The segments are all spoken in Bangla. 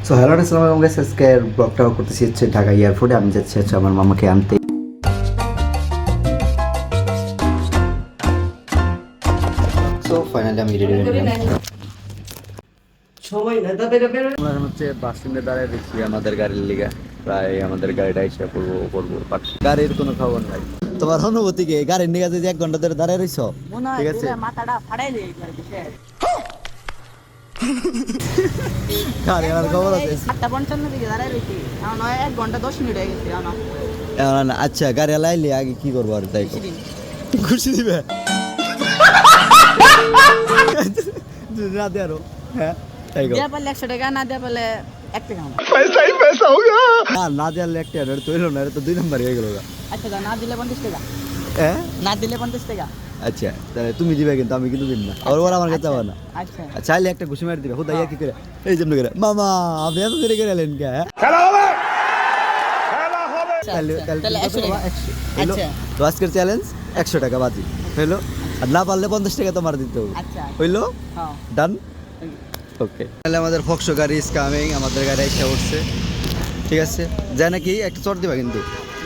সো হ্যালো আসসালামু আলাইকুম গাইস, আজকে ব্লগটা করতেছি হচ্ছে ঢাকা এয়ারপোর্টে। আমি যাচ্ছি হচ্ছে আমার মামাকে আনতে। সো ফাইনালি আমি রেডি হয়ে গেলাম। আমরা এখন হচ্ছে বাস স্ট্যান্ডে দাঁড়িয়ে দেখছি আমাদের গাড়ির লিগা। প্রায় আমাদের গাড়িটা এসে পড়বো বাট গাড়ির কোনো খবর নাই। তোমার অনুভূতি কি? গাড়ির নিগা যদি 1 ঘন্টা ধরে দাঁড়িয়ে রইছো, ঠিক আছে মাথাটা ফাড়াই দেই গাড়ি আমার খবর আছে। 8:55 দিকে দাঁড়ায় রইছি, এখন 1 ঘন্টা 10 মিনিট হয়ে গেছে। আচ্ছা গাড়ি লাইলে আগে কি করবো আর তাই খুশি দিবে না দে আরো। হ্যাঁ তাই দেয়া পারলে 100 টাকা, না দেয়া পারলে 1 টাকা। না দেওয়ালে একটা তো এলো না, এটা তো 2 নম্বর হয়ে গেল। আচ্ছা না দিলে 50 টাকা, হ্যাঁ না দিলে 50 টাকা। আচ্ছা তাহলে তুমি দিবে, কিন্তু আমি কিন্তু দিব না। আর ওরা আমার কাছে যাবে না। আচ্ছা চাইলে একটা ঘুষি মারি দিবে হুদাইয়া কি করে এই যেমন করে মামা আপনি এত দেরি করে এলেন কে? তাহলে 100 টাকা। আচ্ছা তো আজকের চ্যালেঞ্জ 100 টাকা বাজি হইলো, আর না পারলে 50 টাকা তোমার দিতে হবে। আচ্ছা হইলো? হ্যাঁ ডান। ওকে তাহলে আমাদের ফক্সো গাড়ি ইজ কামিং, আমাদের গাড়ি এসে উঠছে। ঠিক আছে যায় নাকি একটা চট দিবা কিন্তু।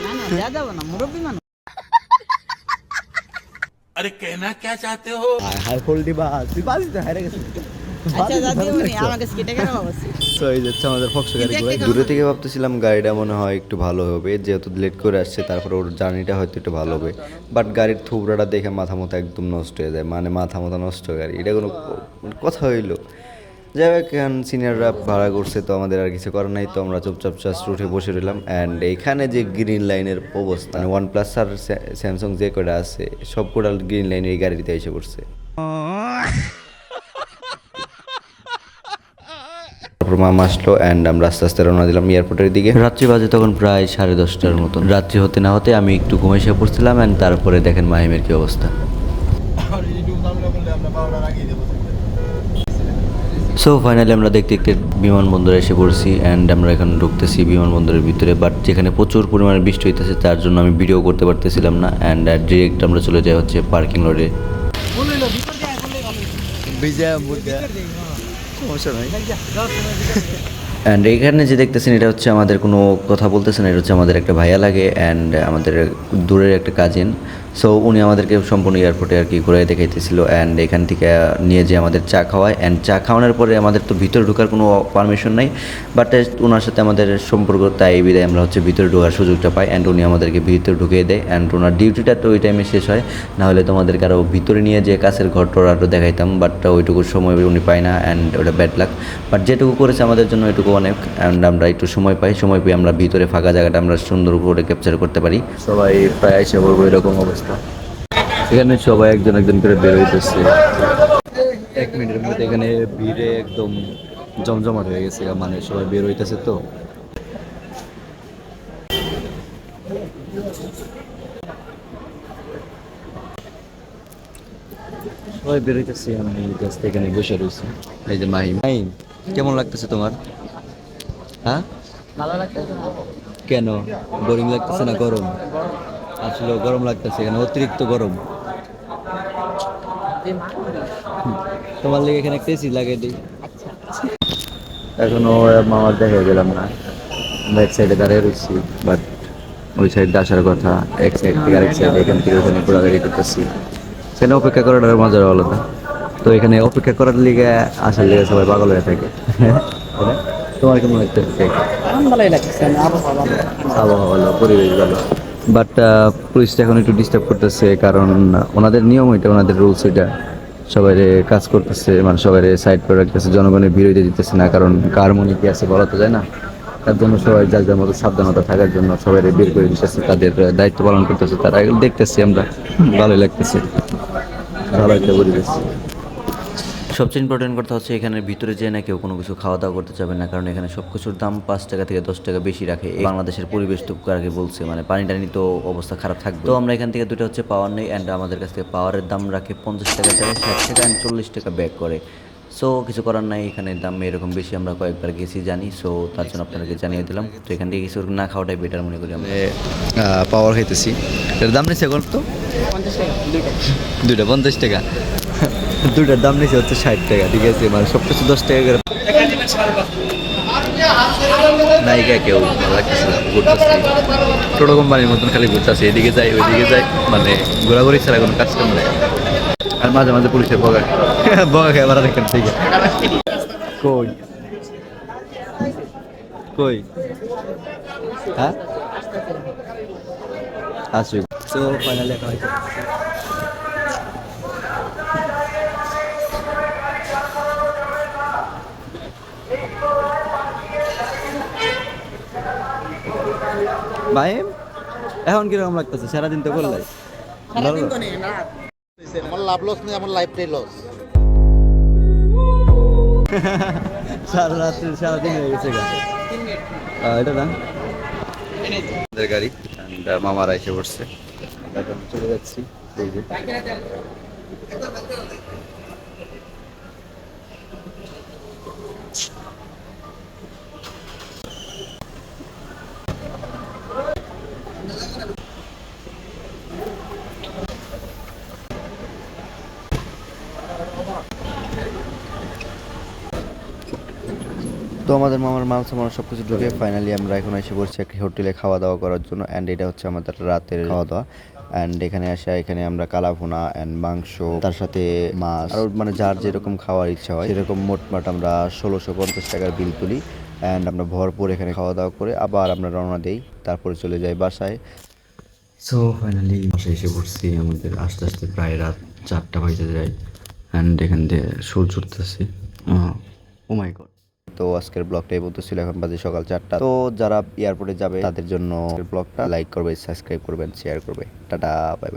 না না দেয়া যাবে না, মুরব্বি মানুষ। अरे कहना क्या चाहते हो? হাই ফোল দিবা তুই বাজি তো হারে গেছিস। আচ্ছা দাদি উনি আমাকে কি টাকা অবশ্যই। তো এই যাচ্ছে আমাদের ফক্সো গাড়ি। দূরে থেকে ভাবতেছিলাম গাড়িটা মনে হয় একটু ভালো হবে, যেহেতু লেট করে আসছে, তারপরে ওর জার্নিটা হয়তো একটু ভালো হবে। বাট গাড়ির থুবড়াটা দেখে মাথা মতো একদম নষ্ট হয়ে যায়, মানে মাথা মতো নষ্ট গাড়ি, এটা কোনো কথা হইলো? যাই হোক, এখন সিনিয়ররা ভাড়া করছে তো আমাদের আর কিছু করার নাই, তো আমরা চুপচাপ জাস্ট উঠে বসে রইলাম। অ্যান্ড এইখানে যে গ্রিন লাইনের অবস্থা, মানে OnePlus আর স্যামসাং যে কটা আছে সব কটা গ্রিন লাইন এই গাড়িতে এসে পড়ছে। তারপর মামা আসলো অ্যান্ড আমরা আস্তে আস্তে রওনা দিলাম এয়ারপোর্টের দিকে। রাত্রি বাজে তখন প্রায় 10:30টার মতন। রাত্রি হতে না হতে আমি একটু ঘুমাই এসে পড়ছিলাম। অ্যান্ড তারপরে দেখেন মাহিমের কি অবস্থা। সো ফাইনালি আমরা দেখতে দেখতে বিমানবন্দরে এসে পড়ছি। অ্যান্ড আমরা এখন ঢুকতেছি বিমানবন্দরের ভিতরে, বাট যেখানে প্রচুর পরিমাণে বৃষ্টি হইতেছে তার জন্য আমি ভিডিও করতে পারতেছিলাম না। অ্যান্ড ডিরেক্ট আমরা চলে যাই হচ্ছে পার্কিং লটে। অ্যান্ড এখানে যে দেখতেছেন এটা হচ্ছে আমাদের কোনো কথা বলতেছেন, এটা হচ্ছে আমাদের একটা ভাইয়া লাগে অ্যান্ড আমাদের দূরের একটা কাজিন। সো উনি আমাদেরকে সম্পূর্ণ এয়ারপোর্টে আর কি ঘুরে দেখাইতেছিল। অ্যান্ড এখান থেকে নিয়ে যে আমাদের চা খাওয়ায়। অ্যান্ড চা খাওয়ানোর পরে আমাদের তো ভিতরে ঢোকার কোনো পারমিশন নাই, বাট ওনার সাথে আমাদের সম্পর্ক, তাই বিদায় আমরা হচ্ছে ভিতরে ঢোকার সুযোগটা পাই। অ্যান্ড উনি আমাদেরকে ভিতরে ঢুকিয়ে দেয়। অ্যান্ড ওনার ডিউটিটা তো ওই টাইমে শেষ হয়, না হলে তো আমাদেরকে আরও ভিতরে নিয়ে যে কাছের ঘরটা আরও দেখাইতাম, বাট ওইটুকু সময় উনি পায় না। অ্যান্ড ওটা ব্যাড লাক, বাট যেটুকু করেছে আমাদের জন্য এটুকু অনেক। অ্যান্ড আমরা একটু সময় পেয়ে আমরা ভিতরে ফাঁকা জায়গাটা আমরা সুন্দর করে ক্যাপচার করতে পারি। সবাই প্রায় এসে বলবো এরকম অবস্থা। এখানে সবাই একজন একজন করে বের হইতেছে। 1 মিনিটের মধ্যে এখানে ভিড়ে একদম জমজমাট হয়ে গেছে, মানে সবাই বের হইতেছে। তো সবাই বের হইতেছে, আমি জাস্ট এখানে বসে রয়েছি। এই যে মাহিম, কেমন লাগতেছে তোমার? হ্যাঁ ভালো লাগতেছে। কেন বোরিং লাগতেছে না? গরম, আসলে গরম লাগতেছে এখানে, অতিরিক্ত গরম। তোমার লেগে এখানে একটা এসি লাগিয়ে দিই। এখনো মামার দেখা গেলাম না, আমরা এক সাইডে দাঁড়িয়ে রয়েছি, বাট ওই সাইডে আসার কথা। এক সাইড থেকে আরেক সাইড, এখান থেকে ওখানে ঘোরাঘুরি করতেছি। সেখানে অপেক্ষা করার মজার আলাদা। তো এখানে অপেক্ষা করার লিগে আসার লিগে সবাই পাগল হয়ে থাকে। তোমার কেমন লাগতেছে? ভালোই লাগতেছে, আবহাওয়া ভালো, পরিবেশ ভালো, বাট পুলিশটা এখন একটু ডিস্টার্ব করতেছে, কারণ ওনাদের নিয়ম এটা, ওনাদের রুলস এটা। সবাই কাজ করতেছে, মানে সবাই সাইড করে রাখতেছে, জনগণের ভিড় হইতে দিতেছে না, কারণ কার মনে কি আছে বলা তো যায় না। তার জন্য সবাই যার যার মতো সাবধানতা থাকার জন্য সবাই বের করে দিতেছে, তাদের দায়িত্ব পালন করতেছে তারা। দেখতেছি আমরা, ভালোই লাগতেছে, ভালো একটা পরিবেশ। সবচেয়ে ইম্পর্টেন্ট কথা হচ্ছে এখানে ভিতরে যেয়ে না কেউ কোনো কিছু খাওয়া দাওয়া করতে যাবে না, কারণ এখানে সব কিছুর দাম 5 টাকা থেকে 10 টাকা বেশি রাখে। এই বাংলাদেশের পরিবেশ তো আগে বলছে, মানে পানি টানি তো অবস্থা খারাপ থাকবে। তো আমরা এখান থেকে দুটো হচ্ছে পাওয়ার নেই, অ্যান্ড আমাদের কাছ থেকে পাওয়ারের দাম রাখে 50 টাকা থেকে 60 টাকা অ্যান্ড 40 টাকা ব্যাক করে। সো কিছু করার নাই, এখানে দাম এরকম বেশি, আমরা কয়েকবার গেছি জানি। সো তার জন্য আপনাদেরকে জানিয়ে দিলাম। তো এখান থেকে কিছু না খাওয়াটাই বেটার মনে করি আমরা। পাওয়ার খাইতেছি, এর দাম নিচ্ছে এখন তো 50 টাকা দুইটা 50 টাকা, দুইটার দাম নিচ্ছে হচ্ছে 60 টাকা। ঠিক আছে, মানে সব কিছু 10 টাকা করে। নায়িকা কেউ ভালো লাগতেছে না, ঘুরতেছি টোটো কোম্পানির মতন খালি ঘুরতেছে, এদিকে যাই ওইদিকে যাই, মানে ঘোরাঘুরি ছাড়া কোনো কাজ কাম নেই। আর মাঝে মাঝে পুলিশের বগা বগা খাই আবার এখান থেকে কই কই হ্যাঁ আসুক। তো ফাইনালি এখন ভাই এখন কিরকম লাগতেছে? সারাদিন তো করলে সারাদিন তো নেই না আমার লাভ লস নেই, আমার লাইফটাই লস। সারা রাত্রি সারাদিন হয়ে গেছে গা। এটা না আমাদের গাড়ি and, মামারা এসে পড়ছে, আমরা এখন চলে যাচ্ছি এই যে। তো আমাদের মামার মাল সামান সব কিছু ঢুকে ফাইনালি আমরা এখন এসে পড়ছি একটা হোটেলে খাওয়া দাওয়া করার জন্য। অ্যান্ড এটা হচ্ছে আমাদের রাতের খাওয়া দাওয়া। অ্যান্ড এখানে আমরা কালাভুনা অ্যান্ড মাংস, তার সাথে মাছ, আর মানে যার যেরকম খাওয়ার ইচ্ছা হয় সেরকম মোটমাট আমরা 1650 টাকার বিল তুলি। অ্যান্ড আমরা ভরপুর এখানে খাওয়া দাওয়া করে আবার আমরা রওনা দিই, তারপরে চলে যাই বাসায়। সো ফাইনালি বাসায় এসে পড়ছি, আমাদের আস্তে আস্তে প্রায় রাত 4টা বাজে যায়। অ্যান্ড এখান দিয়ে সূর্য উঠতেছে, ও মাই গড। তো আজকের ব্লগটা এই পর্যন্ত ছিল, এখন বাজে সকাল 4টা। তো যারা এয়ারপোর্টে যাবে তাদের জন্য ব্লগটা লাইক করবে, সাবস্ক্রাইব করবেন, শেয়ার করবে। Tata, bye bye.